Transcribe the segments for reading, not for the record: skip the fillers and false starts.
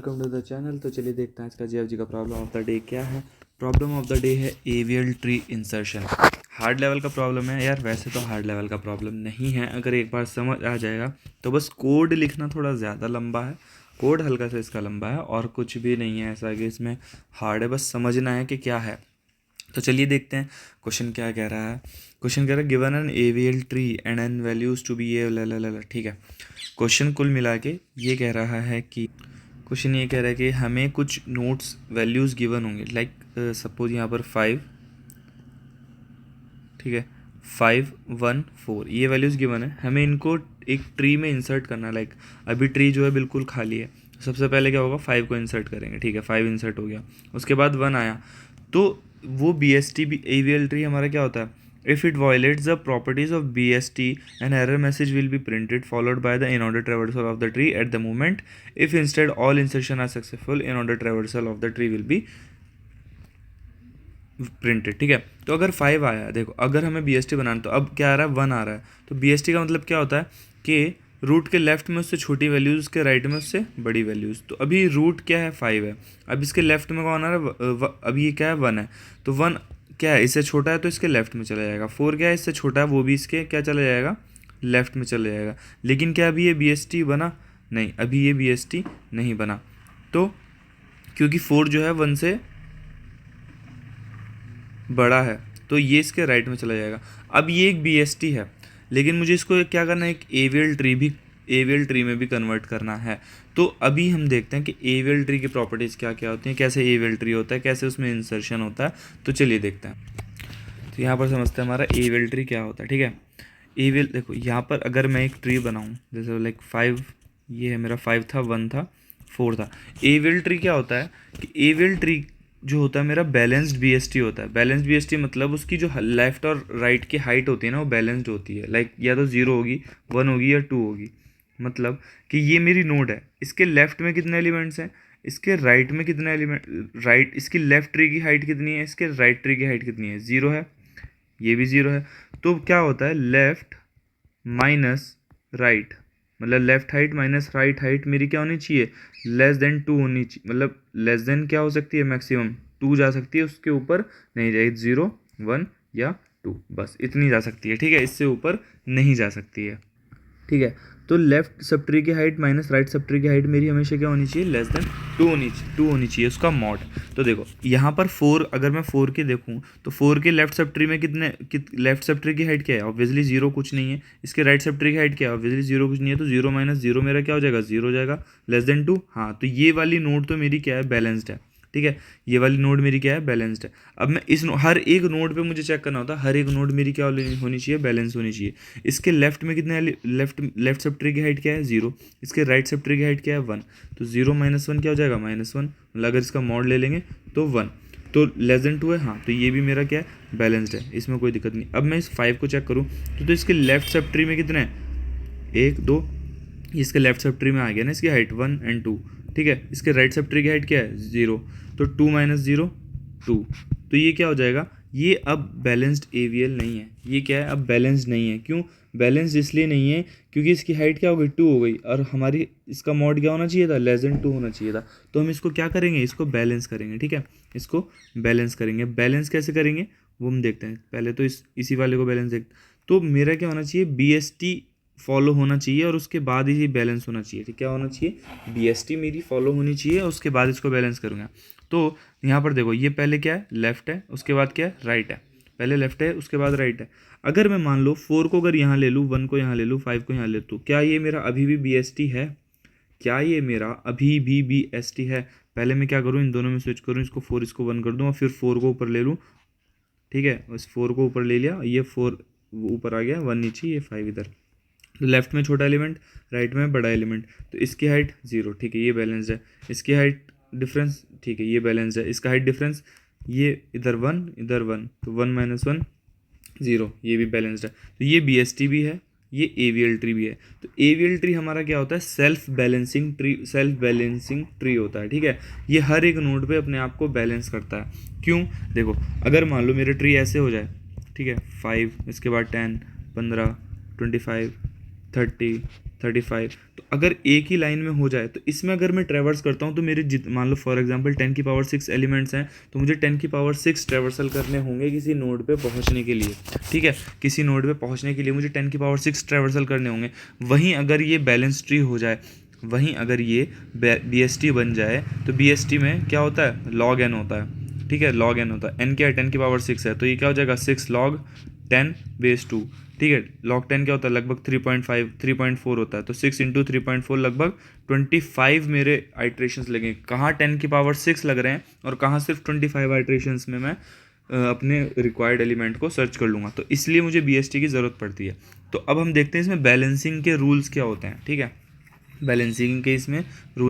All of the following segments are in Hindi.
Welcome to the channel. तो चलिए देखते हैं आज का जीएफजी का प्रॉब्लम ऑफ द डे क्या है। प्रॉब्लम ऑफ द डे है AVL tree insertion. Hard level का प्रॉब्लम है यार, वैसे तो हार्ड लेवल का प्रॉब्लम नहीं है, अगर एक बार समझ आ जाएगा तो बस कोड लिखना थोड़ा ज़्यादा लंबा है, कोड हल्का सा इसका लंबा है और कुछ भी नहीं है ऐसा कि इसमें हार्ड है, बस समझना है कि क्या है। तो चलिए देखते हैं क्वेश्चन क्या कह रहा है। क्वेश्चन कह रहा है given an AVL tree and N values to be a. ठीक है, क्वेश्चन कुल मिला के ये कह रहा है कि क्वेश्चन ये कह रहा है कि हमें कुछ नोट्स वैल्यूज़ गिवन होंगे, लाइक सपोज यहाँ पर 5, ठीक है, 5 1 4 ये वैल्यूज़ गिवन है, हमें इनको एक ट्री में इंसर्ट करना है। लाइक अभी ट्री जो है बिल्कुल खाली है, सबसे पहले क्या होगा 5 को इंसर्ट करेंगे, ठीक है, 5 इंसर्ट हो गया, उसके बाद 1 आया, तो वो B S T AVL tree हमारा क्या होता है, if it violates the properties of BST, an error message will be printed followed by the in-order traversal of the tree at the moment. If instead all insertion are successful, in-order traversal of the tree will be printed। ठीक है, तो अगर 5 आया, देखो अगर हमें BST बनाना तो अब क्या आ रहा है 1 आ रहा है, तो BST का मतलब क्या होता है कि रूट के लेफ्ट में उससे छोटी वैल्यूज़, उसके राइट में उससे बड़ी वैल्यूज़। तो अभी रूट क्या है 5 है, अब इसके लेफ्ट में कौन आ रहा है, अभी ये क्या है 1 है, तो 1 क्या है इससे छोटा है तो इसके लेफ्ट में चला जाएगा, 4 क्या है इससे छोटा है वो भी इसके क्या चला जाएगा, लेफ्ट में चला जाएगा। लेकिन क्या अभी ये BST बना नहीं, अभी ये BST नहीं बना, तो क्योंकि 4 जो है 1 से बड़ा है तो ये इसके राइट में चला जाएगा। अब ये एक BST है, लेकिन मुझे इसको क्या करना है, एक एवियल ट्री में भी कन्वर्ट करना है। तो अभी हम देखते हैं कि एवियल ट्री की प्रॉपर्टीज़ क्या क्या होती हैं, कैसे एवियल ट्री होता है, कैसे उसमें इंसर्शन होता है। तो चलिए देखते हैं। तो यहाँ पर समझते हैं हमारा एवियल ट्री क्या होता है। ठीक है, एवियल देखो यहाँ पर अगर मैं एक ट्री बनाऊँ, जैसे लाइक 5, ये है मेरा 5 था, 1 था, 4 था। एवियल ट्री क्या होता है कि एवियल ट्री जो होता है मेरा बैलेंस्ड BST होता है। बैलेंस्ड BST मतलब उसकी जो लेफ्ट और राइट की हाइट होती है ना वो बैलेंस्ड होती है, लाइक या तो 0 होगी, 1 होगी या 2 होगी। मतलब कि ये मेरी नोड है, इसके लेफ्ट में कितने एलिमेंट्स हैं, इसके राइट में कितने एलिमेंट, राइट इसकी लेफ्ट ट्री की हाइट कितनी है, इसके राइट ट्री की हाइट कितनी है, 0 है, ये भी 0 है। तो क्या होता है लेफ्ट माइनस राइट, मतलब left height minus right height मेरी क्या होनी चाहिए, लेस देन 2 होनी चाहिए। मतलब लेस देन क्या हो सकती है, मैक्सिमम 2 जा सकती है, उसके ऊपर नहीं जाएगी, 0 1 या 2, बस इतनी जा सकती है। ठीक है, इससे ऊपर नहीं जा सकती है। ठीक है, तो लेफ्ट सब ट्री की height minus right sub tree की हाइट मेरी हमेशा क्या होनी चाहिए, लेस देन 2 होनी चाहिए उसका मॉड। तो देखो यहाँ पर 4, अगर मैं 4 के देखूँ तो 4 के लेफ्ट सब ट्री में लेफ्ट सब ट्री की हाइट क्या है, ऑब्वियसली 0 कुछ नहीं है। इसके राइट सब ट्री की हाइट क्या है, ऑब्वियसली 0 कुछ नहीं है, तो 0 माइनस 0 मेरा क्या हो जाएगा, 0 हो जाएगा, लेस देन 2। हाँ, तो ये वाली नोड तो मेरी क्या है, बैलेंस्ड है। ठीक है, ये वाली नोड मेरी क्या है, बैलेंस्ड है। अब मैं इस हर एक नोड पे मुझे चेक करना होता है, हर एक नोड मेरी क्या होनी चाहिए, बैलेंस होनी चाहिए। इसके लेफ्ट में कितने, लेफ्ट सब ट्री की हाइट क्या है, 0, इसके राइट सब ट्री की हाइट क्या है, 1, तो 0 माइनस 1 क्या हो जाएगा, -1, मतलब अगर इसका मॉड ले लेंगे तो 1, तो लेस देन 2 है। हाँ, तो ये भी मेरा क्या है, बैलेंस्ड है, इसमें कोई दिक्कत नहीं। अब मैं इस 5 को चेक करूँ तो इसके लेफ्ट सब ट्री में कितने हैं, 1 2, इसके लेफ्ट सब ट्री में आ गया ना इसकी हाइट 1 एंड 2। ठीक है, इसके राइट सब ट्री की हाइट क्या है, 0, तो 2 माइनस 0 2, तो ये क्या हो जाएगा, ये अब बैलेंस्ड एवियल नहीं है। ये क्या है, अब बैलेंस्ड नहीं है। क्यों बैलेंस्ड, इसलिए नहीं है क्योंकि इसकी हाइट क्या हो गई, 2 हो गई, और हमारी इसका मॉड क्या होना चाहिए था, लेस देन 2 होना चाहिए था। तो हम इसको क्या करेंगे, इसको बैलेंस करेंगे। ठीक है, इसको बैलेंस करेंगे। बैलेंस कैसे करेंगे वो हम देखते हैं। पहले तो इसी वाले को बैलेंस देखते, तो मेरा क्या होना चाहिए, BST फॉलो होना चाहिए और उसके बाद ही बैलेंस होना चाहिए। ठीक, क्या होना चाहिए, BST मेरी फॉलो होनी चाहिए और उसके बाद इसको बैलेंस करूँगा। तो यहाँ पर देखो ये पहले क्या है, लेफ्ट है, उसके बाद क्या है, राइट है, पहले लेफ्ट है उसके बाद राइट है। अगर मैं मान लो 4 को अगर यहाँ ले लूँ, 1 को यहाँ ले लूँ, 5 को यहाँ ले लूँ, क्या ये मेरा अभी भी BST है, क्या ये मेरा अभी भी BST है। पहले मैं क्या करूँ, इन दोनों में स्विच करूँ, इसको 4 इसको 1 कर दूँ और फिर 4 को ऊपर ले लूँ। ठीक है, उस 4 को ऊपर ले लिया, ये 4 ऊपर आ गया, 1 नीचे, ये 5 इधर। तो लेफ्ट में छोटा एलिमेंट, राइट में बड़ा एलिमेंट, तो इसकी हाइट 0। ठीक है, ये बैलेंस्ड है। इसकी हाइट डिफरेंस, ठीक है, ये बैलेंस्ड है। इसका हाइट डिफरेंस, ये इधर 1 इधर 1, तो 1 माइनस 1 0, ये भी बैलेंस्ड है। तो ये BST भी है, ये एवियल ट्री भी है। तो एवियल ट्री हमारा क्या होता है, सेल्फ बैलेंसिंग ट्री होता है। ठीक है, ये हर एक नोड पे अपने आप को बैलेंस करता है। क्यों, देखो अगर मान लो मेरे ट्री ऐसे हो जाए, ठीक है, 5, इसके बाद 10 15 25 30 35। तो अगर एक ही लाइन में हो जाए तो इसमें अगर मैं ट्रैवर्स करता हूँ तो मेरे मान लो फॉर एग्जांपल 10⁶ एलिमेंट्स हैं, तो मुझे 10⁶ ट्रैवर्सल करने होंगे किसी नोड पे पहुँचने के लिए। ठीक है, किसी नोड पे पहुँचने के लिए मुझे 10⁶ ट्रैवर्सल करने होंगे। वहीं अगर ये बैलेंस ट्री हो जाए, वहीं अगर ये BST बन जाए, तो BST में क्या होता है, log n होता है। ठीक है, log n होता है, n क्या है 10⁶ है, तो ये क्या हो जाएगा 6 log 10⁻²। ठीक है, log 10 क्या होता है, लगभग 3.5 3.4 होता है, तो 6 इंटू 3.4 लगभग 25 मेरे आइट्रेशंस लगेंगे। कहाँ 10⁶ लग रहे हैं और कहाँ सिर्फ 25 आइट्रेशंस में मैं अपने रिक्वायर्ड एलिमेंट को सर्च कर लूँगा, तो इसलिए मुझे BST की ज़रूरत पड़ती है। तो अब हम देखते हैं इसमें बैलेंसिंग के रूल्स क्या होते हैं। ठीक है, बैलेंसिंग के इसमें रूल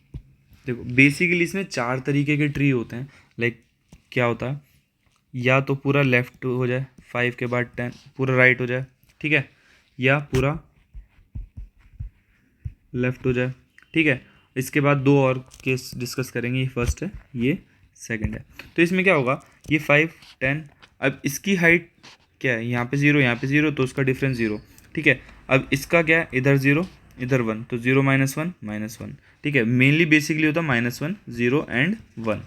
देखो, बेसिकली इसमें 4 तरीके के ट्री होते हैं। लाइक क्या होता है, या तो पूरा लेफ्ट हो जाए 5 के बाद 10, पूरा राइट हो जाए। ठीक है, या पूरा लेफ्ट हो जाए। ठीक है, इसके बाद 2 और केस डिस्कस करेंगे, ये फर्स्ट है, ये सेकंड है। तो इसमें क्या होगा, ये 5 10, अब इसकी हाइट क्या है, यहाँ पे 0 यहाँ पे 0, तो उसका डिफरेंस 0। ठीक है, अब इसका क्या है, इधर 0 इधर 1, तो 0 -1 -1। ठीक है, मेनली बेसिकली होता है -1 0 एंड 1।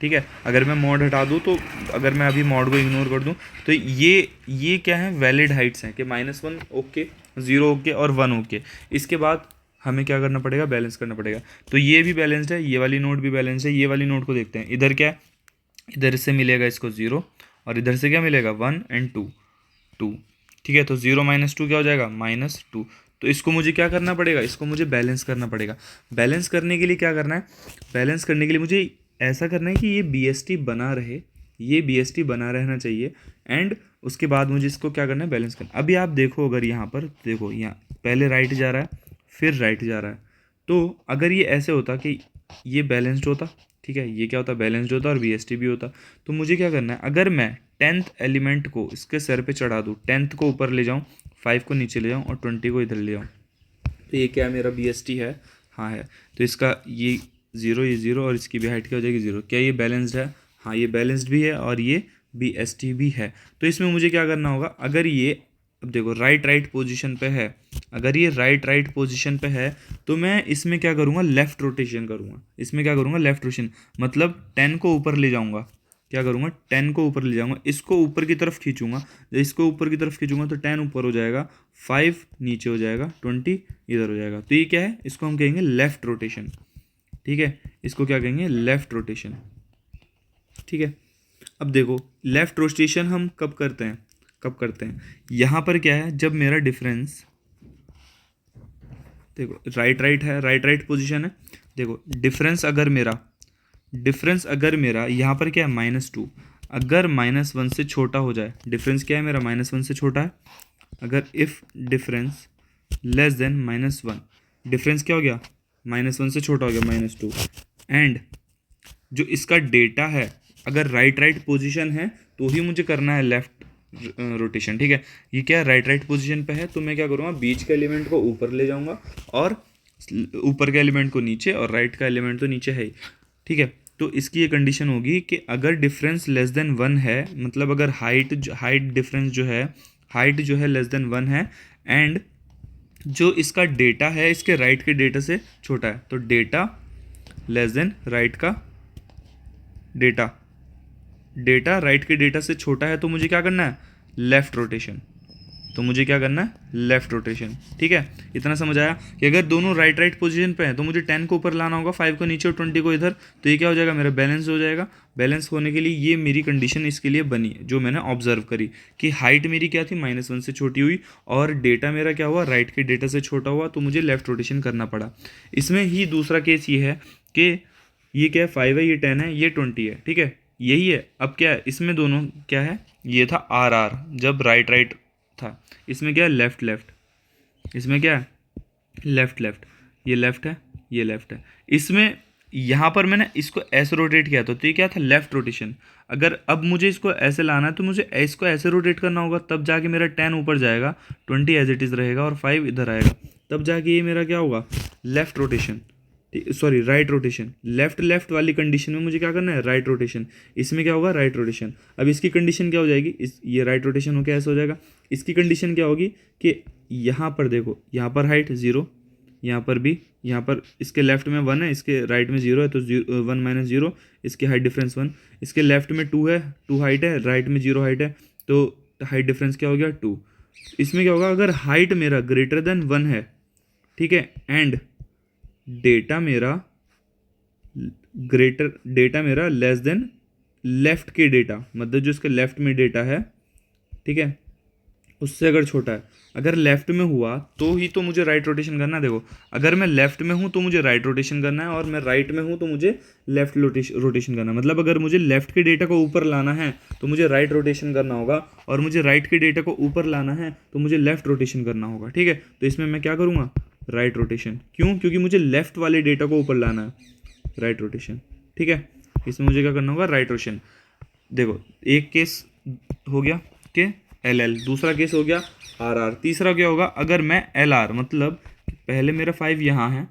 ठीक है, अगर मैं मॉड हटा दूँ, तो अगर मैं अभी मॉड को इग्नोर कर दूँ, तो ये क्या है, वैलिड हाइट्स हैं कि -1 ओके, 0 ओके और 1 ओके। इसके बाद हमें क्या करना पड़ेगा, बैलेंस करना पड़ेगा। तो ये भी बैलेंस्ड है, ये वाली नोड भी बैलेंस्ड है। ये वाली नोड को देखते हैं, इधर क्या है, इधर से मिलेगा इसको 0, और इधर से क्या मिलेगा 1 एंड 2 2। ठीक है, तो 0 - 2 क्या हो जाएगा, -2। तो इसको मुझे क्या करना पड़ेगा, इसको मुझे बैलेंस करना पड़ेगा। बैलेंस करने के लिए क्या करना है, बैलेंस करने के लिए मुझे ऐसा करना है कि ये BST बना रहे, ये BST बना रहना चाहिए, एंड उसके बाद मुझे इसको क्या करना है, बैलेंस करना। अभी आप देखो, अगर यहाँ पर देखो, यहाँ पहले राइट जा रहा है फिर राइट जा रहा है, तो अगर ये ऐसे होता कि ये बैलेंस्ड होता, ठीक है, ये क्या होता, बैलेंस्ड होता और BST भी होता, तो मुझे क्या करना है, अगर मैं 10th एलिमेंट को इसके सर पे चढ़ा दूँ, 10th को ऊपर ले जाऊँ, 5 को नीचे ले जाऊँ और 20 को इधर ले जाऊँ, तो ये क्या मेरा BST है, हाँ है। तो इसका ये 0 ये 0 और इसकी भी हाइट क्या हो जाएगी 0। क्या ये बैलेंस्ड है, हाँ ये बैलेंस्ड भी है और ये BST भी है। तो इसमें मुझे क्या करना होगा, अगर ये, अब देखो राइट पोजीशन पे है, अगर ये राइट पोजीशन पे है, तो मैं इसमें क्या करूँगा, लेफ़्ट रोटेशन करूँगा। इसमें क्या करूँगा, लेफ़्ट रोटेशन, मतलब 10 को ऊपर ले जाऊँगा। क्या करूँगा, 10 को ऊपर ले जाऊँगा, इसको ऊपर की तरफ खींचूंगा। जब इसको ऊपर की तरफ खींचूंगा तो 10 ऊपर हो जाएगा, 5 नीचे हो जाएगा, 20 इधर हो जाएगा। तो ये क्या है, इसको हम कहेंगे लेफ़्ट रोटेशन। ठीक है, इसको क्या कहेंगे, लेफ़्ट रोटेशन। ठीक है, अब देखो लेफ़्ट रोटेशन हम कब करते हैं, यहाँ पर क्या है, जब मेरा डिफरेंस, देखो राइट है, राइट पोजीशन है। देखो डिफरेंस अगर मेरा यहाँ पर क्या है, -2, अगर -1 से छोटा हो जाए, डिफरेंस क्या है मेरा, -1 से छोटा है। अगर if difference less than -1, difference क्या हो गया, -1 से छोटा हो गया, -2, एंड जो इसका डेटा है, अगर राइट पोजीशन है तो ही मुझे करना है लेफ़्ट रोटेशन। ठीक है, ये क्या राइट पोजीशन पे है, तो मैं क्या करूँगा, बीच के एलिमेंट को ऊपर ले जाऊँगा और ऊपर के एलिमेंट को नीचे, और राइट का एलिमेंट तो नीचे है ही। ठीक है, तो इसकी ये कंडीशन होगी कि अगर डिफरेंस लेस देन 1 है, मतलब अगर हाइट डिफरेंस जो है, हाइट जो है लेस देन 1 है, एंड जो इसका डेटा है इसके राइट के डेटा से छोटा है, तो डेटा लेस देन राइट का डेटा राइट के डेटा से छोटा है, तो मुझे क्या करना है, लेफ़्ट रोटेशन। ठीक है, इतना समझ आया कि अगर दोनों राइट पोजीशन पे हैं तो मुझे 10 को ऊपर लाना होगा, 5 को नीचे और 20 को इधर, तो ये क्या हो जाएगा, मेरा बैलेंस हो जाएगा। बैलेंस होने के लिए ये मेरी कंडीशन इसके लिए बनी है, जो मैंने ऑब्जर्व करी कि हाइट मेरी क्या थी, -1 से छोटी हुई, और डेटा मेरा क्या हुआ, राइट के डेटा से छोटा हुआ, तो मुझे लेफ़्ट रोटेशन करना पड़ा। इसमें ही दूसरा केस ये है कि ये क्या है, 5 है, ये 10 है, ये 20 है। ठीक है, यही है। अब क्या है, इसमें दोनों क्या है, ये था RR जब राइट था, इसमें क्या है, लेफ़्ट। इसमें क्या है, लेफ़्ट। ये लेफ़्ट है, ये लेफ़्ट है। इसमें यहाँ पर मैंने इसको ऐसे रोटेट किया था, तो ये क्या था, लेफ़्ट रोटेशन। अगर अब मुझे इसको ऐसे लाना है तो मुझे इसको ऐसे रोटेट करना होगा, तब जाके मेरा 10 ऊपर जाएगा, 20 एज इट इज़ रहेगा और 5 इधर आएगा, तब जाके ये मेरा क्या होगा, left rotation, sorry right rotation. Left वाली कंडीशन में मुझे क्या करना है, राइट रोटेशन। इसमें क्या होगा, राइट रोटेशन। अब इसकी कंडीशन क्या हो जाएगी, ये राइट रोटेशन हो के ऐसा हो जाएगा। इसकी कंडीशन क्या होगी कि यहाँ पर देखो, यहाँ पर हाइट 0, यहाँ पर भी, यहाँ पर इसके लेफ्ट में 1 है, इसके राइट में 0 है, तो 1 माइनस 0, इसकी हाइट डिफरेंस 1, इसके लेफ्ट में 2 है, 2 हाइट है, राइट में 0 हाइट है, तो हाइट डिफरेंस क्या हो गया 2। इसमें क्या होगा, अगर हाइट मेरा ग्रेटर देन 1 है, ठीक है, एंड डेटा मेरा लेस देन लेफ्ट के डेटा, मतलब जो इसके लेफ्ट में डेटा है, ठीक है, उससे अगर छोटा है, अगर लेफ्ट में हुआ तो ही तो मुझे राइट रोटेशन करना है। देखो, अगर मैं लेफ्ट में हूँ तो मुझे राइट रोटेशन करना है, और मैं राइट में हूँ तो मुझे लेफ्ट रोटेशन करना है। मतलब अगर मुझे लेफ्ट के डेटा को ऊपर लाना है तो मुझे राइट रोटेशन करना होगा, और मुझे राइट के डेटा को ऊपर लाना है तो मुझे लेफ्ट रोटेशन करना होगा, ठीक है। तो इसमें मैं क्या करूँगा, राइट रोटेशन। क्यों? क्योंकि मुझे लेफ्ट वाले डेटा को ऊपर लाना है, राइट रोटेशन, ठीक है। इसमें मुझे क्या करना होगा, राइट रोटेशन। देखो, एक केस हो गया कि LL, दूसरा केस हो गया RR, तीसरा क्या होगा, अगर मैं LR, मतलब पहले मेरा 5 यहाँ है,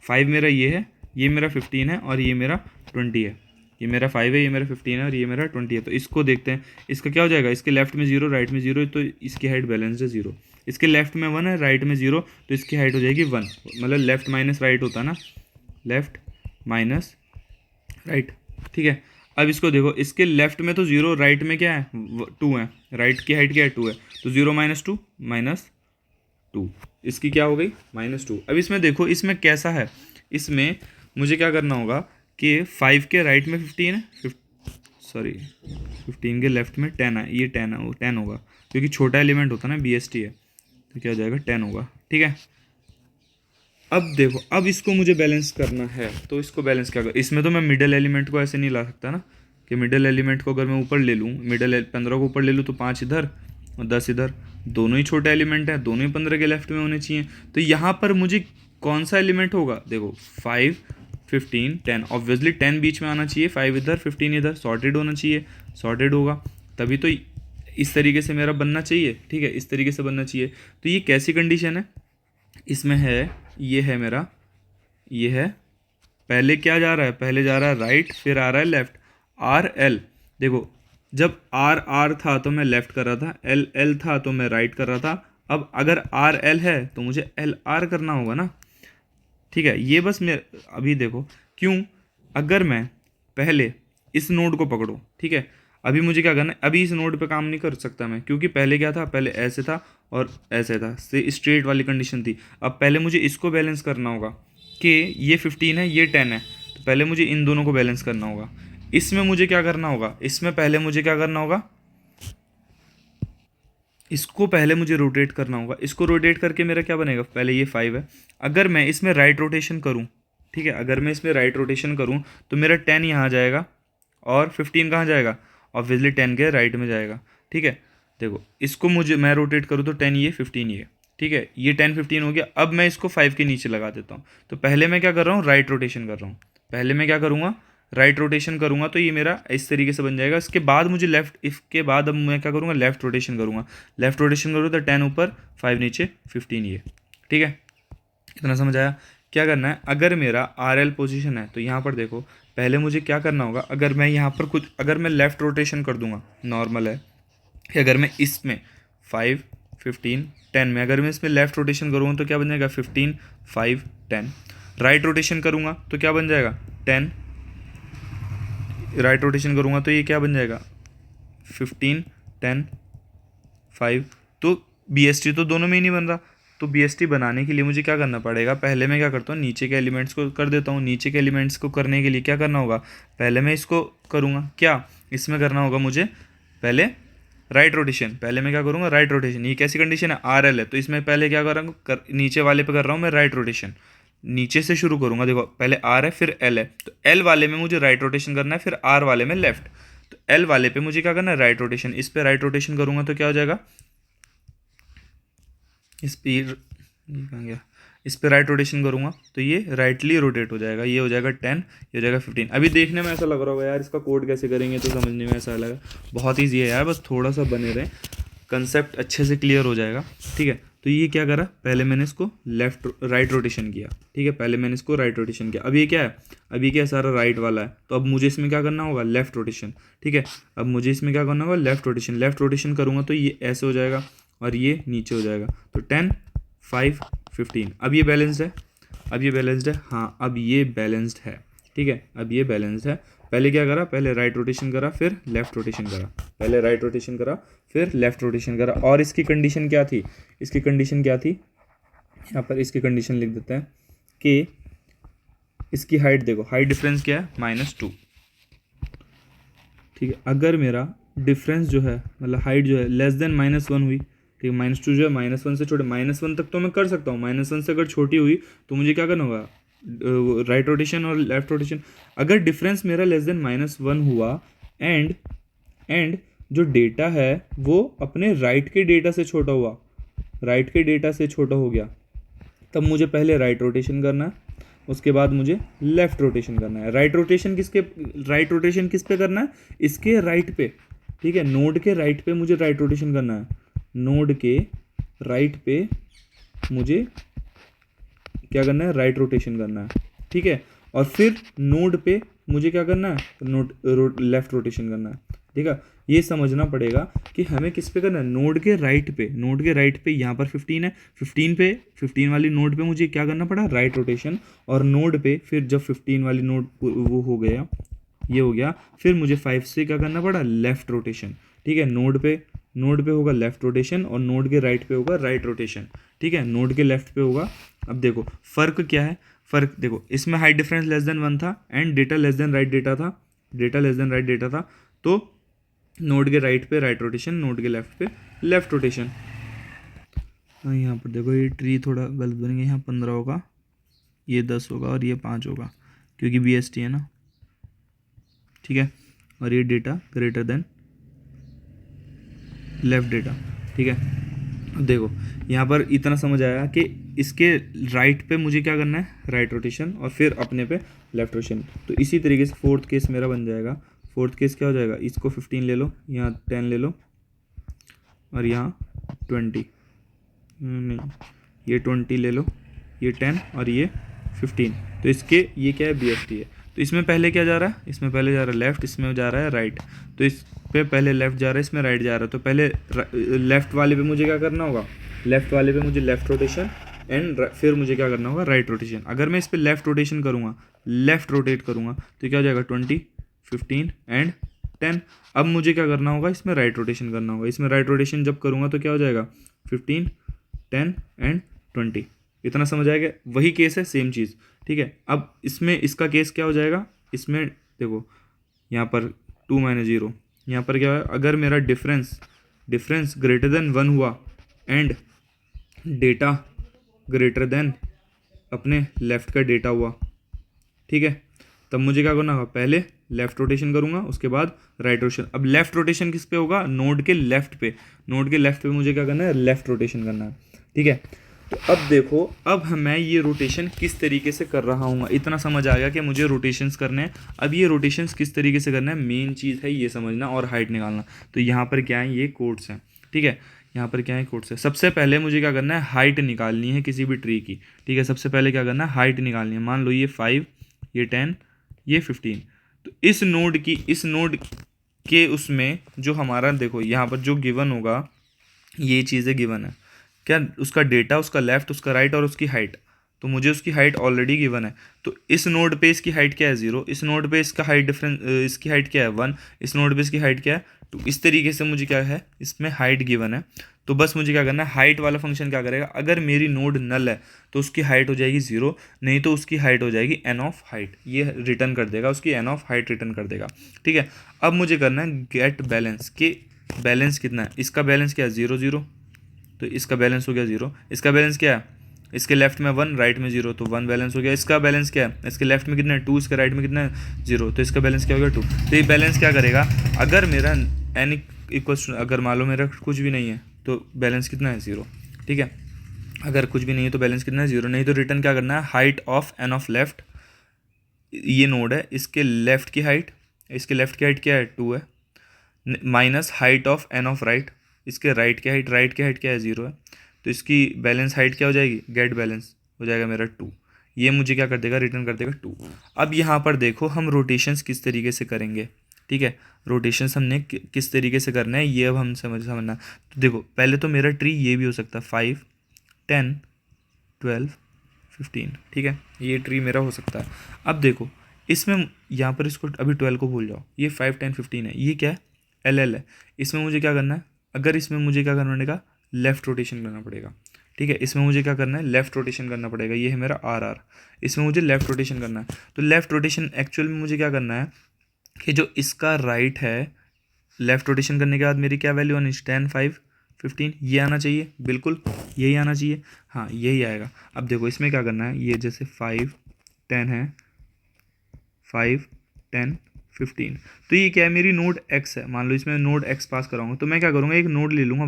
5 मेरा ये है, ये मेरा 15 है, और ये मेरा 20 है। ये मेरा 5 है, ये मेरा 15 है, और ये मेरा 20 है। तो इसको देखते हैं, इसका क्या हो जाएगा, इसके लेफ्ट में 0, राइट में 0, तो इसकी हाइट बैलेंस है 0। इसके लेफ्ट में 1 है, राइट में 0, तो इसकी हाइट हो जाएगी 1। मतलब लेफ्ट माइनस राइट होता है ना, लेफ्ट माइनस राइट, ठीक है। अब इसको देखो, इसके लेफ्ट में तो 0, राइट में क्या है 2 है, राइट की हाइट क्या है 2 है, तो 0 माइनस 2 माइनस 2, इसकी क्या हो गई -2। अब इसमें देखो, इसमें कैसा है, इसमें मुझे क्या करना होगा कि 5 के राइट में 15 है, 15 के लेफ्ट में 10 है, ये 10 है, वो 10 होगा, क्योंकि छोटा एलिमेंट होता है ना, BST है, तो क्या हो जाएगा 10 होगा, ठीक है। अब देखो, अब इसको मुझे बैलेंस करना है, तो इसको बैलेंस क्या कर, इसमें तो मैं मिडल एलिमेंट को ऐसे नहीं ला सकता ना, कि मिडल एलिमेंट को अगर मैं ऊपर ले लूँ, 15 को ऊपर ले लूँ, तो 5 इधर और 10 इधर, दोनों ही छोटे एलिमेंट हैं, दोनों ही 15 के लेफ्ट में होने चाहिए। तो यहाँ पर मुझे कौन सा एलिमेंट होगा, देखो 5, 15, 10, ऑब्वियसली 10 बीच में आना चाहिए, 5 इधर 15 इधर, सॉर्टेड होना चाहिए, सॉर्टेड होगा तभी तो इस तरीके से मेरा बनना चाहिए, ठीक है, इस तरीके से बनना चाहिए। तो ये कैसी कंडीशन है, इसमें है, ये है मेरा, ये है, पहले क्या जा रहा है, पहले जा रहा है राइट, फिर आ रहा है लेफ्ट, RL। देखो, जब RR था तो मैं लेफ्ट कर रहा था, LL था तो मैं राइट कर रहा था। अब अगर RL है तो मुझे LR करना होगा ना, ठीक है। ये बस मैं अभी देखो, क्यों, अगर मैं पहले इस नोड को पकड़ूँ, ठीक है, अभी मुझे क्या करना है, अभी इस नोड पे काम नहीं कर सकता मैं, क्योंकि पहले क्या था, पहले ऐसे था और ऐसे था, से स्ट्रेट वाली कंडीशन थी। अब पहले मुझे इसको बैलेंस करना होगा कि ये 15 है, ये 10 है, तो पहले मुझे इन दोनों को बैलेंस करना होगा। इसमें मुझे क्या करना होगा, इसमें पहले मुझे क्या करना होगा, इसको पहले मुझे रोटेट करना होगा। इसको रोटेट करके मेरा क्या बनेगा, पहले ये 5 है, अगर मैं इसमें राइट रोटेशन करूँ, ठीक है, अगर मैं इसमें राइट रोटेशन करूँ तो मेरा 10 यहाँ जाएगा और 15 कहाँ जाएगा, ऑब्वियसली 10 के राइट में जाएगा, ठीक है। देखो, इसको मुझे मैं रोटेट करूँ तो 10 ये 15 ये, ठीक है, ये 10 15 हो गया। अब मैं इसको 5 के नीचे लगा देता हूँ, तो पहले मैं क्या कर रहा हूँ, राइट रोटेशन कर रहा हूँ, पहले मैं क्या करूँगा, राइट रोटेशन करूँगा, तो ये मेरा इस तरीके से बन जाएगा। इसके बाद मुझे लेफ्ट, इसके बाद अब मैं क्या करूँगा, लेफ्ट रोटेशन करूँगा, लेफ्ट रोटेशन करूँ तो 10 ऊपर 5 नीचे 15 ये, ठीक है। इतना समझ आया। क्या करना है, अगर मेरा RL पोजीशन है तो यहाँ पर देखो, पहले मुझे क्या करना होगा, अगर मैं यहाँ पर कुछ, अगर मैं लेफ़्ट रोटेशन कर दूंगा, नॉर्मल है कि अगर मैं इसमें 5, 15, 10 में अगर मैं इसमें लेफ़्ट रोटेशन करूँगा तो क्या बन जाएगा, 15, 5, 10। राइट रोटेशन करूँगा तो क्या बन जाएगा, 10, राइट रोटेशन करूँगा तो ये क्या बन जाएगा, 15, 10, 5। तो BST तो दोनों में ही नहीं बन रहा, तो BST बनाने के लिए मुझे क्या करना पड़ेगा, पहले मैं क्या करता हूँ, नीचे के एलिमेंट्स को कर देता हूँ। नीचे के एलिमेंट्स को करने के लिए क्या करना होगा, पहले मैं इसको करूँगा, क्या इसमें करना होगा मुझे, पहले राइट रोटेशन, पहले मैं क्या करूँगा, राइट रोटेशन। ये कैसी कंडीशन है, RL है, तो इसमें पहले क्या कर रहा हूँ, नीचे वाले पे कर रहा हूँ मैं राइट रोटेशन, नीचे से शुरू करूँगा। देखो, पहले R है फिर L है, तो L वाले में मुझे राइट रोटेशन करना है, फिर R वाले में लेफ्ट। तो L वाले पे मुझे क्या करना है, राइट रोटेशन, इस पे राइट रोटेशन करूँगा तो क्या हो जाएगा, इस पे कहाँ गया, इस पे राइट रोटेशन करूँगा तो ये राइटली रोटेट हो जाएगा, ये हो जाएगा 10, ये हो जाएगा 15। अभी देखने में ऐसा लग रहा होगा यार इसका कोड कैसे करेंगे, तो समझने में ऐसा लगा बहुत ईजी है यार, बस थोड़ा सा बने रहें, कंसेप्ट अच्छे से क्लियर हो जाएगा, ठीक है। तो ये क्या करा, पहले मैंने इसको राइट रोटेशन किया, ठीक है, पहले मैंने इसको राइट रोटेशन किया। अब ये क्या है, अभी क्या सारा राइट वाला है, तो अब मुझे इसमें क्या करना होगा, लेफ्ट रोटेशन, ठीक है। अब मुझे इसमें क्या करना होगा, लेफ्ट रोटेशन करूँगा तो ये ऐसे हो जाएगा और ये नीचे हो जाएगा, तो 10, 5, 15। अब ये बैलेंस्ड है, अब ये बैलेंस्ड है, हाँ अब ये बैलेंस्ड है, ठीक है, अब ये बैलेंस्ड है। पहले क्या करा, पहले राइट रोटेशन करा फिर लेफ्ट रोटेशन करा, पहले राइट रोटेशन करा फिर लेफ्ट रोटेशन करा। और इसकी कंडीशन क्या थी, इसकी कंडीशन क्या थी, यहाँ पर इसकी कंडीशन लिख देते हैं कि इसकी हाइट देखो, हाइट डिफरेंस क्या है -2, ठीक है। अगर मेरा डिफरेंस जो है मतलब हाइट जो है लेस देन -1 हुई, ठीक है, -2 जो है -1 से छोटे, -1 तक तो मैं कर सकता हूँ, -1 से अगर छोटी हुई तो मुझे क्या करना होगा, राइट रोटेशन और लेफ्ट रोटेशन। अगर डिफरेंस मेरा लेस देन -1 हुआ एंड जो डेटा है वो अपने राइट के डेटा से छोटा हुआ, राइट के डेटा से छोटा हो गया, तब मुझे पहले राइट रोटेशन करना है, उसके बाद मुझे लेफ्ट रोटेशन करना है। राइट रोटेशन किस पे करना है, इसके राइट पे, ठीक है, नोड के राइट पे मुझे राइट रोटेशन करना है, नोड के राइट पे मुझे क्या करना है, राइट रोटेशन करना है, ठीक है। और फिर नोड पे मुझे क्या करना है, लेफ्ट रोटेशन करना है, ठीक है। ये समझना पड़ेगा कि हमें किस पे करना है, नोड के राइट पे, नोड के राइट पे यहाँ पर 15 है, 15 वाली नोड पे मुझे क्या करना पड़ा, राइट रोटेशन। और नोड पे फिर जब 15 वाली नोड वो हो गया, ये हो गया, फिर मुझे 5 से क्या करना पड़ा, लेफ्ट रोटेशन, ठीक है। नोड पे होगा लेफ्ट रोटेशन और नोड के राइट पे होगा राइट रोटेशन, ठीक है, नोड के लेफ्ट पे होगा। अब देखो फ़र्क क्या है, फ़र्क देखो, इसमें हाइट डिफरेंस लेस देन 1 था and data less than right data था, data less than right data था, तो नोड के राइट पे राइट रोटेशन, नोड के लेफ्ट पे लेफ्ट रोटेशन। हाँ यहाँ पर देखो ये ट्री थोड़ा गलत बनेगा, यहाँ 15 होगा, ये 10 होगा और ये 5 होगा क्योंकि BST है ना, ठीक है। और ये data greater than left data, ठीक है। अब देखो यहाँ पर इतना समझ आया कि इसके राइट पे मुझे क्या करना है, राइट रोटेशन, और फिर अपने पे लेफ्ट रोटेशन। तो इसी तरीके से फोर्थ केस मेरा बन जाएगा। फोर्थ केस क्या हो जाएगा, इसको 15 ले लो, यहाँ 10 ले लो और यहाँ 20, नहीं ये 20 ले लो, ये 10 और ये 15। तो इसके ये क्या है, BST है। तो इसमें पहले क्या जा रहा है, इसमें पहले जा रहा है लेफ़्ट, इसमें जा रहा है राइट। तो इस पे पहले लेफ़्ट जा रहा है, इसमें राइट जा रहा है। तो पहले लेफ़्ट वाले पे मुझे क्या करना होगा, लेफ़्ट वाले पे मुझे लेफ़्ट रोटेशन एंड फिर मुझे क्या करना होगा, राइट रोटेशन। अगर मैं इस पर लेफ़्ट रोटेशन करूँगा, लेफ़्ट रोटेट करूँगा तो क्या हो जाएगा, 20, 15 एंड 10। अब मुझे क्या करना होगा, इसमें राइट रोटेशन करना होगा। इसमें राइट रोटेशन जब करूँगा तो क्या हो जाएगा, 15, 10 एंड 20। इतना समझ आएगा, वही केस है, सेम चीज़, ठीक है। अब इसमें इसका केस क्या हो जाएगा, इसमें देखो यहाँ पर 2 - 0, यहाँ पर क्या है, अगर मेरा डिफरेंस ग्रेटर देन 1 हुआ एंड डेटा ग्रेटर देन अपने लेफ़्ट का डेटा हुआ, ठीक है, तब मुझे क्या करना होगा, पहले लेफ़्ट रोटेशन करूँगा, उसके बाद राइट रोटेशन। अब लेफ़्ट रोटेशन किस पे होगा, नोड के लेफ़्ट पे, नोड के लेफ़्ट पे मुझे क्या करना है, लेफ़्ट रोटेशन करना है, ठीक है। तो अब देखो, अब मैं ये रोटेशन किस तरीके से कर रहा हूँ, इतना समझ आ गया कि मुझे रोटेशंस करने हैं। अब ये रोटेशंस किस तरीके से करना है, मेन चीज़ है ये समझना और हाइट निकालना। तो यहाँ पर क्या है, ये कोड्स हैं, ठीक है, यहाँ पर क्या है, कोड्स है। सबसे पहले मुझे क्या करना है, हाइट निकालनी है किसी भी ट्री की, ठीक है। सबसे पहले क्या करना है, हाइट निकालनी है। मान लो ये 5, ये 10, ये 15। तो इस नोड के उसमें जो हमारा देखो यहाँ पर जो गिवन होगा, ये चीज़ें गिवन है क्या, उसका डेटा, उसका लेफ़्ट, उसका राइट और उसकी हाइट। तो मुझे उसकी हाइट ऑलरेडी गिवन है। तो इस नोड पे इसकी हाइट क्या है, 0, इस नोड पे इसका हाइट डिफरेंस, इसकी हाइट क्या है, 1, इस नोड पे इसकी हाइट क्या है, 2। इस तरीके से मुझे क्या है, इसमें हाइट गिवन है। तो बस मुझे क्या करना है, हाइट वाला फंक्शन क्या करेगा, अगर मेरी नोड नल है तो उसकी हाइट हो जाएगी 0, नहीं तो उसकी हाइट हो जाएगी n ऑफ हाइट, ये रिटर्न कर देगा, उसकी n ऑफ हाइट रिटर्न कर देगा, ठीक है। अब मुझे करना है गेट बैलेंस, कि बैलेंस कितना है, इसका बैलेंस क्या है, 0, 0, तो इसका बैलेंस हो गया 0। इसका बैलेंस क्या है, इसके लेफ्ट में 1, राइट में 0, तो 1 बैलेंस हो गया। इसका बैलेंस क्या है, इसके लेफ्ट में कितना है, 2, इसके राइट में कितना है, 0, तो इसका बैलेंस क्या हो गया, 2। तो ये बैलेंस क्या करेगा, अगर मेरा n इक्वल्स, अगर मान लो मेरा कुछ भी नहीं है तो बैलेंस कितना है, 0, ठीक है। अगर कुछ भी नहीं है तो बैलेंस कितना है, 0, नहीं तो रिटर्न क्या करना है, height of n of left, ये नोड है, इसके लेफ्ट की हाइट, इसके लेफ्ट की हाइट क्या है, 2 है, minus height of n of right, इसके राइट की हाइट क्या है, 0 है। तो इसकी बैलेंस हाइट क्या हो जाएगी, गेट बैलेंस हो जाएगा मेरा 2। ये मुझे क्या कर देगा, रिटर्न कर देगा 2। अब यहाँ पर देखो हम रोटेशंस किस तरीके से करेंगे, ठीक है। रोटेशंस हमने किस तरीके से करना है ये अब हम समझना। तो देखो पहले तो मेरा ट्री ये भी हो सकता है 5, 10, 12 15, ठीक है, ये ट्री मेरा हो सकता है। अब देखो इसमें यहाँ पर इसको अभी 12 को भूल जाओ, ये 5 10 15 है, ये क्या है LL है। इसमें मुझे क्या करना है, अगर इसमें मुझे क्या करना पड़ेगा, लेफ़्ट रोटेशन करना पड़ेगा, ठीक है। इसमें मुझे क्या करना है, लेफ़्ट रोटेशन करना पड़ेगा, ये है मेरा RR, इसमें मुझे लेफ़्ट रोटेशन करना है। तो लेफ़्ट रोटेशन एक्चुअल में मुझे क्या करना है कि जो इसका राइट है, लेफ़्ट रोटेशन करने के बाद मेरी क्या वैल्यू आनी, 10 5 15, ये आना चाहिए, बिल्कुल यही आना चाहिए, हाँ यही आएगा। अब देखो इसमें क्या करना है, ये जैसे 5 10 है, 5 10 15, तो ये क्या है, मेरी नोड x है। मान लो इसमें नोड x पास कराऊंगा, तो मैं क्या करूँगा, एक नोड ले लूँगा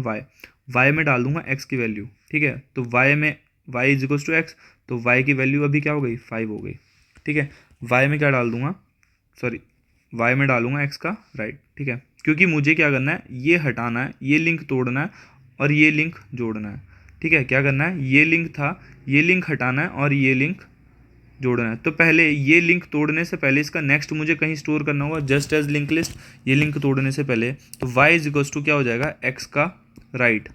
y में डाल दूंगा x की वैल्यू, ठीक है। तो y में y is equals to x, तो y की वैल्यू अभी क्या हो गई, 5 हो गई, ठीक है। y में क्या डाल दूंगा, सॉरी y में डालूंगा x का राइट, ठीक है, क्योंकि मुझे क्या करना है, ये हटाना है, ये लिंक तोड़ना है और ये लिंक जोड़ना है, ठीक है। क्या करना है, ये लिंक था, ये लिंक हटाना है और ये लिंक जोड़ना है। तो पहले ये लिंक तोड़ने से पहले इसका नेक्स्ट मुझे कहीं स्टोर करना होगा, जस्ट एज लिंक लिस्ट, ये लिंक तोड़ने से पहले। तो y इज इक्वल्स टू क्या हो जाएगा, x का राइट,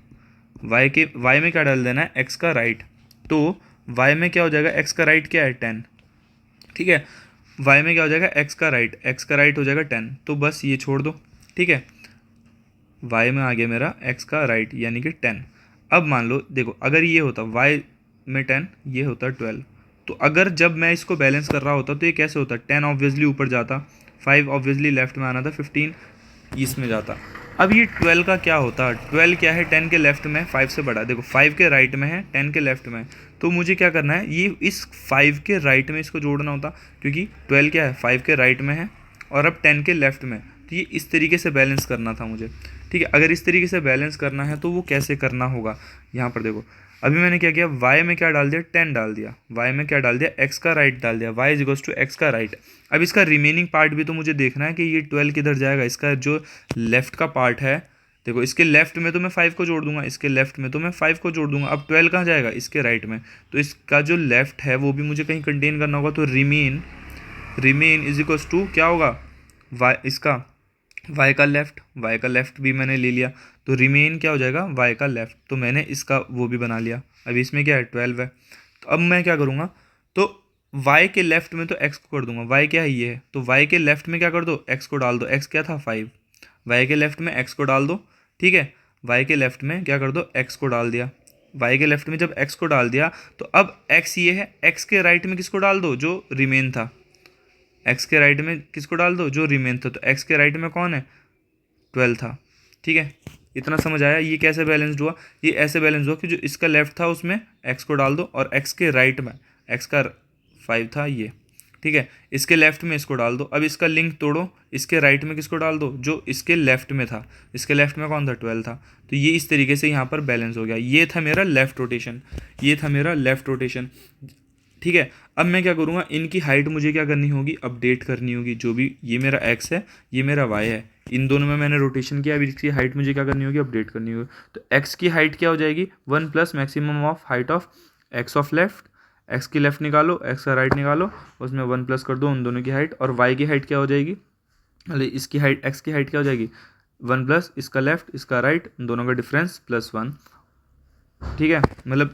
y में क्या डाल देना है, x का राइट। तो y में क्या हो जाएगा, x का राइट क्या है 10, ठीक है। y में क्या हो जाएगा, x का राइट हो जाएगा 10, तो बस ये छोड़ दो, ठीक है। y में आ गया मेरा x का राइट यानी कि 10। अब मान लो देखो, अगर ये होता y में 10, ये होता 12, तो अगर जब मैं इसको बैलेंस कर रहा होता तो ये कैसे होता, 10 ऑब्वियसली ऊपर जाता, 5 ऑब्वियसली लेफ्ट में आना था, 15 इसमें जाता। अब ये 12 का क्या होता, 12 क्या है, 10 के लेफ्ट में, 5 से बड़ा, देखो 5 के राइट में है, 10 के लेफ्ट में है। तो मुझे क्या करना है, ये इस 5 के राइट में इसको जोड़ना होता, क्योंकि 12 क्या है, 5 के राइट में है और अब 10 के लेफ्ट में, तो ये इस तरीके से बैलेंस करना था मुझे, ठीक है। अगर इस तरीके से बैलेंस करना है तो वो कैसे करना होगा, यहाँ पर देखो अभी मैंने क्या किया, y में क्या डाल दिया, 10 डाल दिया, y में क्या डाल दिया, x का राइट डाल दिया, y is equals to x का राइट। अब इसका रिमेनिंग पार्ट भी तो मुझे देखना है कि ये 12 किधर जाएगा, इसका जो लेफ्ट का पार्ट है, देखो इसके लेफ्ट में तो मैं 5 को जोड़ दूंगा, इसके लेफ्ट में तो मैं 5 को जोड़ दूंगा, अब 12 कहाँ जाएगा, इसके राइट में। तो इसका जो लेफ्ट है वो भी मुझे कहीं कंटेन करना होगा, तो रिमेन इज इक्वल्स टू क्या होगा, इसका y का लेफ्ट भी मैंने ले लिया, तो रिमेन क्या हो जाएगा, y का लेफ्ट, तो मैंने इसका वो भी बना लिया। अभी इसमें क्या है, 12 है, तो अब मैं क्या करूँगा, तो y के लेफ्ट में तो x को कर दूंगा, y क्या है, ये है, तो y के लेफ्ट में क्या कर दो, x को डाल दो, x क्या था 5, y के लेफ्ट में x को डाल दो, ठीक है। y के लेफ्ट में क्या कर दो, x को डाल दिया, y के लेफ्ट में जब x को डाल दिया तो अब x ये है, x के राइट में किसको डाल दो, जो रिमेन था, x के राइट में किसको डाल दो, जो रिमेन था, तो x के राइट में कौन है, 12 था, ठीक है। इतना समझ आया, ये कैसे बैलेंस्ड हुआ, ये ऐसे बैलेंस हुआ कि जो इसका लेफ्ट था उसमें x को डाल दो और x के राइट में x का 5 था ये, ठीक है, इसके लेफ्ट में इसको डाल दो। अब इसका लिंक तोड़ो, इसके राइट में किसको डाल दो, जो इसके लेफ्ट में था, इसके लेफ्ट में कौन था, 12 था। तो ये इस तरीके से यहाँ पर बैलेंस हो गया, ये था मेरा लेफ्ट रोटेशन, ये था मेरा लेफ्ट रोटेशन, ठीक है। अब मैं क्या करूँगा, इनकी हाइट मुझे क्या करनी होगी, अपडेट करनी होगी, जो भी ये मेरा x है, ये मेरा y है, इन दोनों में मैंने रोटेशन किया, अभी इसकी हाइट मुझे क्या करनी होगी, अपडेट करनी होगी। तो x की हाइट क्या हो जाएगी, 1 plus maximum of height of x of left, x की लेफ्ट निकालो, x का राइट निकालो, उसमें 1 प्लस कर दो उन दोनों की हाइट, और y की हाइट क्या हो जाएगी, अरे इसकी हाइट, x की हाइट क्या हो जाएगी, 1 प्लस इसका लेफ्ट इसका राइट, दोनों का डिफरेंस +1, ठीक है। मतलब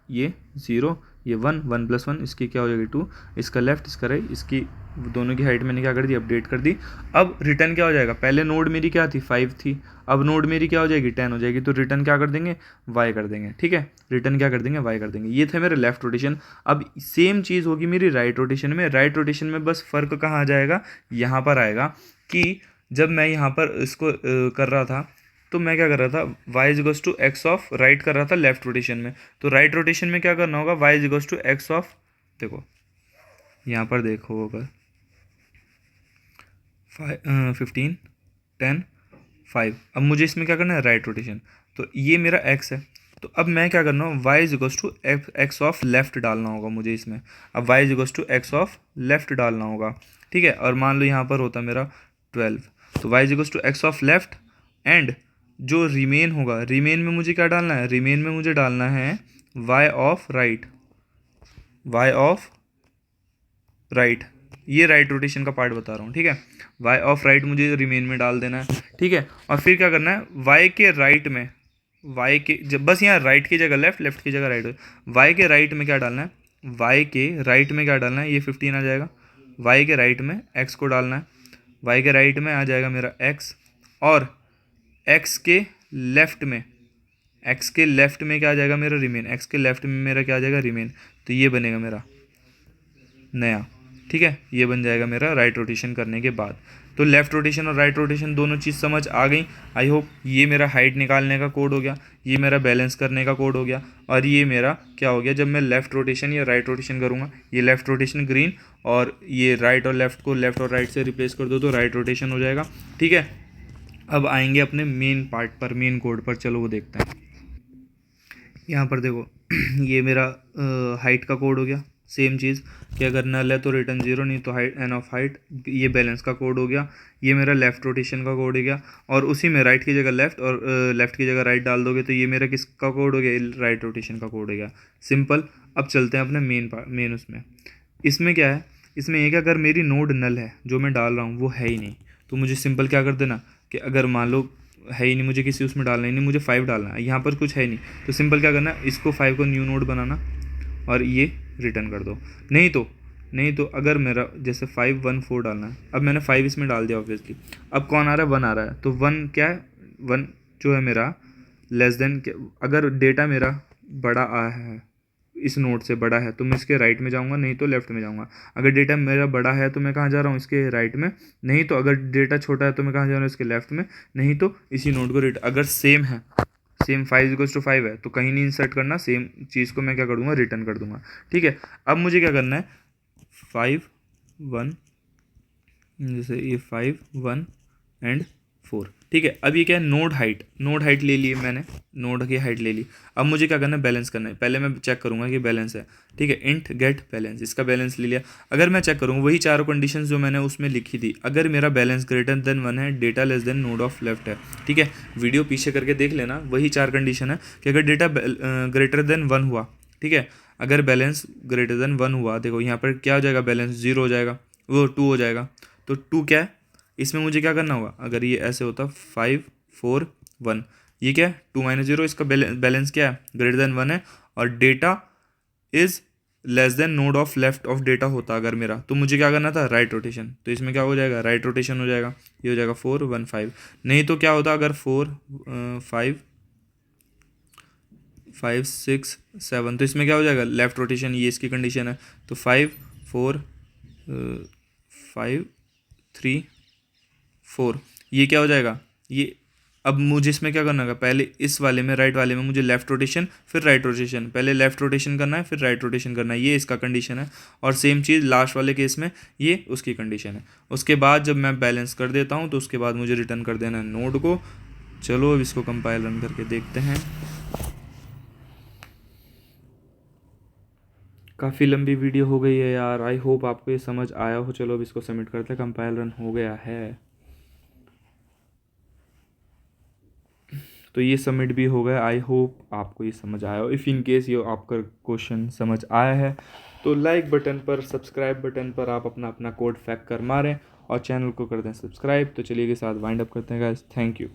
ये 0, ये 1, 1 प्लस 1, इसकी क्या हो जाएगी 2, इसका लेफ्ट इसका राइट, इसकी दोनों की हाइट मैंने क्या कर दी, अपडेट कर दी। अब रिटर्न क्या हो जाएगा, पहले नोड मेरी क्या थी, 5 थी, अब नोड मेरी क्या हो जाएगी, 10 हो जाएगी, तो रिटर्न क्या कर देंगे, y कर देंगे, ठीक है। रिटर्न क्या कर देंगे, y कर देंगे। ये था मेरा लेफ्ट रोटेशन। अब सेम चीज़ होगी मेरी राइट रोटेशन में। राइट रोटेशन में बस फ़र्क कहाँ आ जाएगा, यहाँ पर आएगा कि जब मैं यहाँ पर इसको कर रहा था, तो मैं क्या कर रहा था, y is equals to x of right कर रहा था लेफ्ट रोटेशन में। तो राइट रोटेशन में क्या करना होगा, y is equals to x of, देखो यहाँ पर देखो, अगर 15 10 5, अब मुझे इसमें क्या करना है, राइट रोटेशन, तो ये मेरा x है। तो अब मैं क्या करना हूँ, y is equals to x of left डालना होगा मुझे इसमें। अब y is equals to x of left डालना होगा, ठीक है। और मान लो यहाँ पर होता मेरा 12, तो y is equals to x of left, and जो रिमेन होगा, रिमेन में मुझे क्या डालना है, रिमेन में मुझे डालना है y of right, y of right, ये राइट रोटेशन का पार्ट बता रहा हूँ, ठीक है। y ऑफ राइट मुझे रिमेन में डाल देना है, ठीक है। और फिर क्या करना है, y के राइट में, वाई के जब बस यहाँ राइट की जगह लेफ्ट, लेफ्ट की जगह राइट, वाई के राइट में क्या डालना है, वाई के राइट में क्या डालना है, ये 15 आ जाएगा। वाई के राइट में एक्स को डालना है, वाई के राइट में आ जाएगा मेरा एक्स, और एक्स के लेफ्ट में, एक्स के लेफ्ट में क्या आ जाएगा मेरा रिमेन, एक्स के लेफ्ट में मेरा क्या आ जाएगा रिमेन। तो ये बनेगा मेरा नया, ठीक है, ये बन जाएगा मेरा राइट रोटेशन करने के बाद। तो लेफ़्ट रोटेशन और राइट रोटेशन दोनों चीज़ समझ आ गई आई होप। ये मेरा हाइट निकालने का कोड हो गया, ये मेरा बैलेंस करने का कोड हो गया, और ये मेरा क्या हो गया, जब मैं लेफ़्ट रोटेशन या राइट रोटेशन करूँगा, ये लेफ़्ट रोटेशन ग्रीन, और ये राइट और लेफ़्ट को लेफ़्ट और राइट से रिप्लेस कर दो तो राइट रोटेशन हो जाएगा, ठीक है। अब आएंगे अपने मेन पार्ट पर, मेन कोड पर, चलो वो देखते हैं। यहाँ पर देखो ये मेरा हाइट का कोड हो गया, सेम चीज़ कि अगर नल है तो रिटर्न 0, नहीं तो हाइट एन ऑफ हाइट। ये बैलेंस का कोड हो गया, ये मेरा लेफ़्ट रोटेशन का कोड हो गया, और उसी में राइट की जगह लेफ़्ट और लेफ़्ट की जगह राइट डाल दोगे तो ये मेरा किसका कोड हो गया, राइट रोटेशन का कोड हो गया, सिंपल। अब चलते हैं अपने मेन उसमें। इसमें क्या है, इसमें एक अगर मेरी नोड नल है, जो मैं डाल रहा हूँ वो है ही नहीं, तो मुझे सिंपल क्या कर देना कि अगर मान लो है ही नहीं, मुझे किसी उसमें डालना ही नहीं, मुझे 5 डालना है, यहाँ पर कुछ है नहीं, तो सिंपल क्या करना, इसको 5 को न्यू नोड बनाना और ये रिटर्न कर दो। नहीं तो अगर मेरा जैसे 5 1 4 डालना है, अब मैंने 5 इसमें डाल दिया ऑब्वियसली, अब कौन आ रहा है, 1 आ रहा है, तो 1 क्या है, 1 जो है मेरा लेस देन, अगर डेटा मेरा बड़ा आया है, इस नोड से बड़ा है, तो मैं इसके राइट में जाऊंगा, नहीं तो लेफ्ट में जाऊंगा। अगर डेटा मेरा बड़ा है तो मैं कहाँ जा रहा हूँ, इसके राइट में, नहीं तो अगर डेटा छोटा है तो मैं कहाँ जा रहा हूँ, इसके लेफ्ट में, नहीं तो इसी नोड को अगर सेम है, सेम 5 = 5 है तो कहीं नहीं इंसर्ट करना, सेम चीज़ को मैं क्या कर दूंगा, रिटर्न कर दूंगा, ठीक है। अब मुझे क्या करना है, 5 1, जैसे ये 5 1 एंड 4, ठीक है। अब ये क्या है, नोड हाइट ले ली मैंने, नोड की हाइट ले ली। अब मुझे क्या करना है, बैलेंस करना है। पहले मैं चेक करूंगा कि बैलेंस है, ठीक है, इंट गेट बैलेंस, इसका बैलेंस ले लिया। अगर मैं चेक करूँगा वही चारों कंडीशन जो मैंने उसमें लिखी थी, अगर मेरा बैलेंस ग्रेटर देन 1 है, data less then node of left है, ठीक है। वीडियो पीछे करके देख लेना, वही 4 कंडीशन है कि अगर डेटा ग्रेटर देन 1 हुआ, ठीक है, अगर बैलेंस ग्रेटर देन 1 हुआ, देखो यहाँ पर क्या हो जाएगा, बैलेंस 0 हो जाएगा, वो 2 हो जाएगा, तो 2 क्या है, इसमें मुझे क्या करना होगा, अगर ये ऐसे होता 5 4 1, ये क्या है 2 - 0, इसका बैलेंस क्या है, ग्रेटर देन 1 है, और data is less than node of left of data होता अगर मेरा, तो मुझे क्या करना था, राइट रोटेशन, तो इसमें क्या हो जाएगा, राइट रोटेशन हो जाएगा, ये हो जाएगा 4 1 5। नहीं तो क्या होता, अगर 4 5 5 6 7, तो इसमें क्या हो जाएगा, लेफ्ट रोटेशन, ये इसकी कंडीशन है, तो 5 4 5 3 4, ये क्या हो जाएगा, ये। अब मुझे इसमें क्या करना होगा, पहले इस वाले में, राइट वाले में मुझे लेफ्ट रोटेशन फिर राइट रोटेशन, पहले लेफ्ट रोटेशन करना है फिर राइट रोटेशन करना है, ये इसका कंडीशन है। और सेम चीज़ लास्ट वाले केस में ये उसकी कंडीशन है। उसके बाद जब मैं बैलेंस कर देता हूँ तो उसके बाद मुझे रिटर्न कर देना है नोड को। चलो अब इसको कंपाइल रन करके देखते हैं। काफ़ी लंबी वीडियो हो गई है यार, आई होप आपको ये समझ आया हो। चलो अब इसको सबमिट करते हैं, कंपाइल रन हो गया है, तो ये सबमिट भी हो गया। आई होप आपको ये समझ आया हो। इफ़ इन केस ये आपका क्वेश्चन समझ आया है तो लाइक बटन पर, सब्सक्राइब बटन पर आप अपना अपना कोड फेंक कर मारें और चैनल को कर दें सब्सक्राइब। तो चलिए के साथ वाइंड अप करते हैं गाइस, थैंक यू।